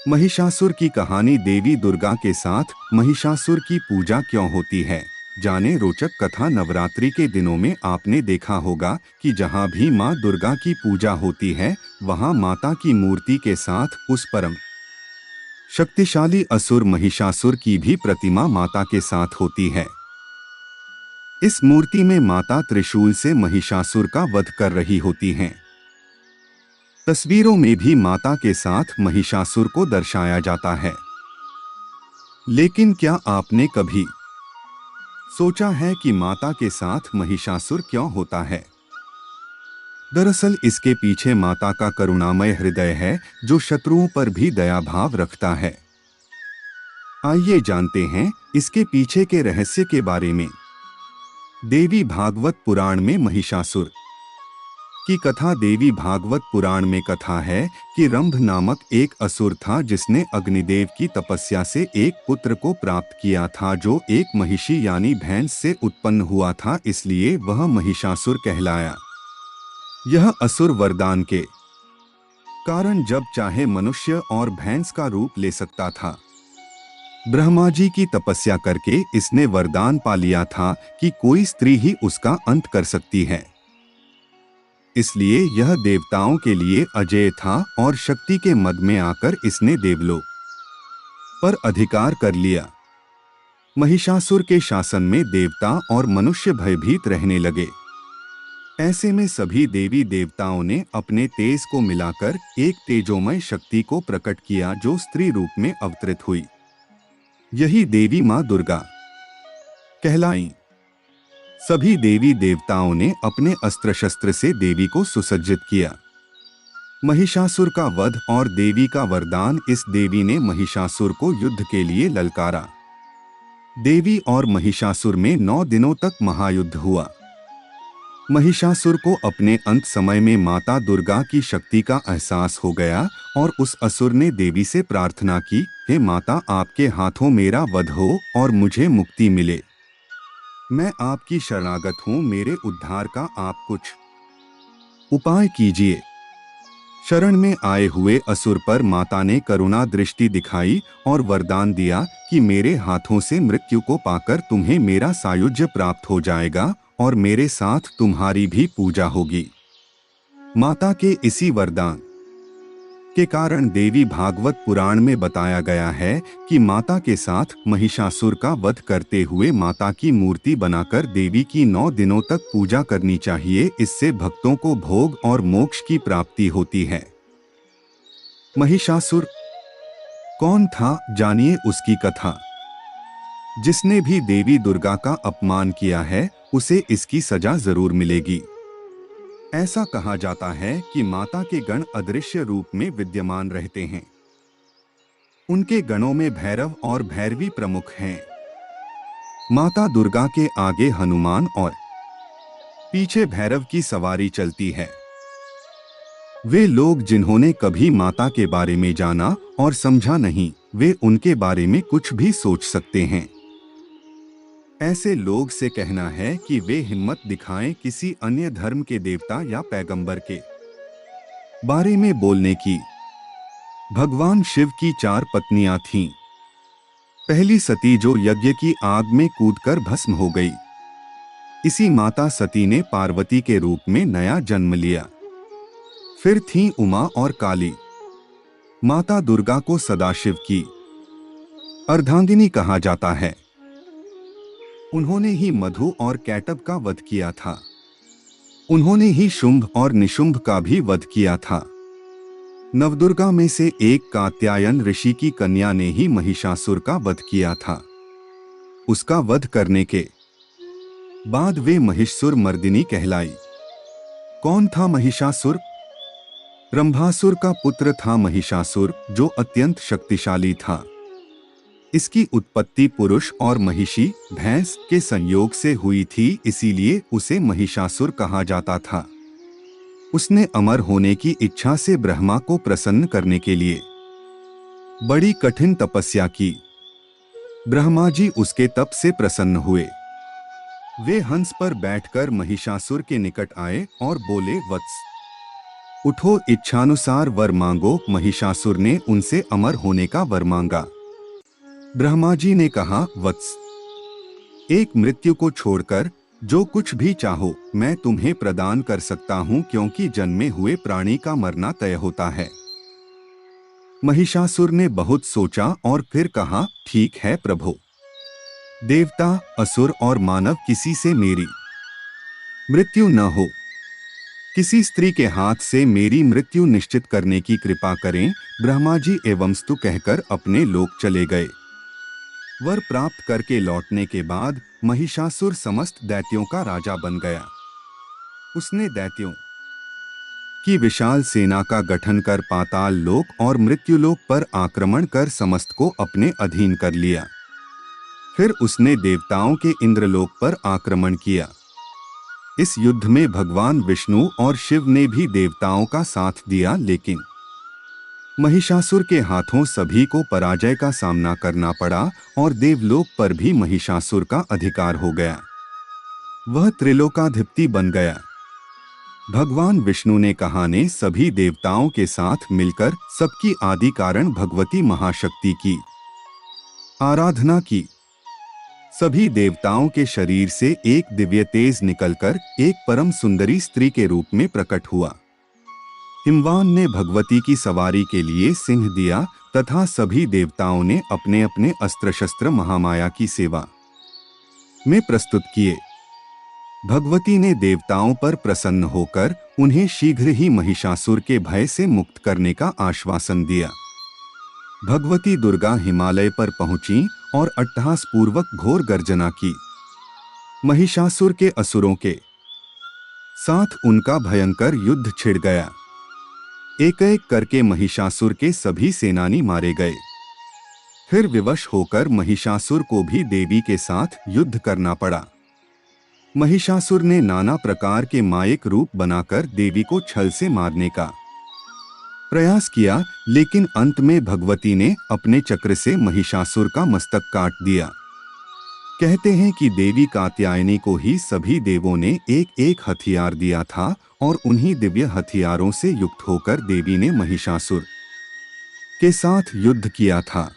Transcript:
महिषासुर की कहानी। देवी दुर्गा के साथ महिषासुर की पूजा क्यों होती है, जाने रोचक कथा। नवरात्रि के दिनों में आपने देखा होगा कि जहाँ भी माँ दुर्गा की पूजा होती है, वहाँ माता की मूर्ति के साथ उस परम शक्तिशाली असुर महिषासुर की भी प्रतिमा माता के साथ होती है। इस मूर्ति में माता त्रिशूल से महिषासुर का वध कर रही होती हैं। तस्वीरों में भी माता के साथ महिषासुर को दर्शाया जाता है। लेकिन क्या आपने कभी सोचा है कि माता के साथ महिषासुर क्यों होता है? दरअसल इसके पीछे माता का करुणामय हृदय है, जो शत्रुओं पर भी दया भाव रखता है। आइए जानते हैं इसके पीछे के रहस्य के बारे में। देवी भागवत पुराण में महिषासुर की कथा। देवी भागवत पुराण में कथा है कि रंभ नामक एक असुर था, जिसने अग्निदेव की तपस्या से एक पुत्र को प्राप्त किया था, जो एक महिषी यानी भैंस से उत्पन्न हुआ था, इसलिए वह महिषासुर कहलाया। यह असुर वरदान के कारण जब चाहे मनुष्य और भैंस का रूप ले सकता था। ब्रह्मा जी की तपस्या करके इसने वरदान पा लिया था कि कोई स्त्री ही उसका अंत कर सकती है। इसलिए यह देवताओं के लिए अजेय था और शक्ति के मद में आकर इसने देवलोक पर अधिकार कर लिया। महिषासुर के शासन में देवता और मनुष्य भयभीत रहने लगे। ऐसे में सभी देवी देवताओं ने अपने तेज को मिलाकर एक तेजोमय शक्ति को प्रकट किया, जो स्त्री रूप में अवतरित हुई। यही देवी माँ दुर्गा कहलाई। सभी देवी देवताओं ने अपने अस्त्र शस्त्र से देवी को सुसज्जित किया। महिषासुर का वध और देवी का वरदान। इस देवी ने महिषासुर को युद्ध के लिए ललकारा। देवी और महिषासुर में 9 दिनों तक महायुद्ध हुआ। महिषासुर को अपने अंत समय में माता दुर्गा की शक्ति का एहसास हो गया और उस असुर ने देवी से प्रार्थना की, हे माता, आपके हाथों मेरा वध हो और मुझे मुक्ति मिले। मैं आपकी शरणागत हूँ, मेरे उद्धार का आप कुछ उपाय कीजिए। शरण में आए हुए असुर पर माता ने करुणा दृष्टि दिखाई और वरदान दिया कि मेरे हाथों से मृत्यु को पाकर तुम्हें मेरा सायुज्य प्राप्त हो जाएगा और मेरे साथ तुम्हारी भी पूजा होगी। माता के इसी वरदान के कारण देवी भागवत पुराण में बताया गया है कि माता के साथ महिषासुर का वध करते हुए माता की मूर्ति बनाकर देवी की 9 दिनों तक पूजा करनी चाहिए। इससे भक्तों को भोग और मोक्ष की प्राप्ति होती है। महिषासुर कौन था, जानिए उसकी कथा। जिसने भी देवी दुर्गा का अपमान किया है, उसे इसकी सजा जरूर मिलेगी। ऐसा कहा जाता है कि माता के गण अदृश्य रूप में विद्यमान रहते हैं। उनके गणों में भैरव और भैरवी प्रमुख हैं। माता दुर्गा के आगे हनुमान और पीछे भैरव की सवारी चलती है। वे लोग जिन्होंने कभी माता के बारे में जाना और समझा नहीं, वे उनके बारे में कुछ भी सोच सकते हैं। ऐसे लोग से कहना है कि वे हिम्मत दिखाएं किसी अन्य धर्म के देवता या पैगंबर के बारे में बोलने की। भगवान शिव की 4 पत्नियां थीं। पहली सती, जो यज्ञ की आग में कूदकर भस्म हो गई। इसी माता सती ने पार्वती के रूप में नया जन्म लिया। फिर थीं उमा और काली। माता दुर्गा को सदाशिव की अर्धांगिनी कहा जाता है। उन्होंने ही मधु और कैटब का वध किया था। उन्होंने ही शुंभ और निशुंभ का भी वध किया था। नवदुर्गा में से एक कात्यायन ऋषि की कन्या ने ही महिषासुर का वध किया था। उसका वध करने के बाद वे महिषासुर मर्दिनी कहलाई। कौन था महिषासुर? रंभासुर का पुत्र था महिषासुर, जो अत्यंत शक्तिशाली था। इसकी उत्पत्ति पुरुष और महिषी भैंस के संयोग से हुई थी, इसीलिए उसे महिषासुर कहा जाता था। उसने अमर होने की इच्छा से ब्रह्मा को प्रसन्न करने के लिए बड़ी कठिन तपस्या की। ब्रह्मा जी उसके तप से प्रसन्न हुए। वे हंस पर बैठकर महिषासुर के निकट आए और बोले, वत्स, उठो, इच्छानुसार वर मांगो। महिषासुर ने उनसे अमर होने का वर मांगा। ब्रह्मा जी ने कहा, वत्स, एक मृत्यु को छोड़कर जो कुछ भी चाहो मैं तुम्हें प्रदान कर सकता हूँ, क्योंकि जन्मे हुए प्राणी का मरना तय होता है। महिषासुर ने बहुत सोचा और फिर कहा, ठीक है प्रभु। देवता, असुर और मानव किसी से मेरी मृत्यु न हो। किसी स्त्री के हाथ से मेरी मृत्यु निश्चित करने की कृपा करें। ब्रह्मा जी एवंस्तु कहकर अपने लोक चले गए। वर प्राप्त करके लौटने के बाद महिषासुर समस्त दैत्यों का राजा बन गया। उसने दैत्यों की विशाल सेना का गठन कर पाताल लोक और मृत्युलोक पर आक्रमण कर समस्त को अपने अधीन कर लिया। फिर उसने देवताओं के इंद्रलोक पर आक्रमण किया। इस युद्ध में भगवान विष्णु और शिव ने भी देवताओं का साथ दिया, लेकिन महिषासुर के हाथों सभी को पराजय का सामना करना पड़ा और देवलोक पर भी महिषासुर का अधिकार हो गया। वह त्रिलोकाधिपति बन गया। भगवान विष्णु ने कहा ने सभी देवताओं के साथ मिलकर सबकी आदि कारण भगवती महाशक्ति की आराधना की। सभी देवताओं के शरीर से एक दिव्य तेज निकलकर एक परम सुंदरी स्त्री के रूप में प्रकट हुआ। हिमवान ने भगवती की सवारी के लिए सिंह दिया तथा सभी देवताओं ने अपने अपने अस्त्र शस्त्र महामाया की सेवा में प्रस्तुत किए। भगवती ने देवताओं पर प्रसन्न होकर उन्हें शीघ्र ही महिषासुर के भय से मुक्त करने का आश्वासन दिया। भगवती दुर्गा हिमालय पर पहुंची और अट्टहास पूर्वक घोर गर्जना की। महिषासुर के असुरों के साथ उनका भयंकर युद्ध छिड़ गया। एक एक करके महिषासुर के सभी सेनानी मारे गए। फिर विवश होकर महिषासुर को भी देवी के साथ युद्ध करना पड़ा। महिषासुर ने नाना प्रकार के मायिक रूप बनाकर देवी को छल से मारने का प्रयास किया, लेकिन अंत में भगवती ने अपने चक्र से महिषासुर का मस्तक काट दिया। कहते हैं कि देवी कात्यायनी को ही सभी देवों ने एक एक हथियार दिया था और उन्हीं दिव्य हथियारों से युक्त होकर देवी ने महिषासुर के साथ युद्ध किया था।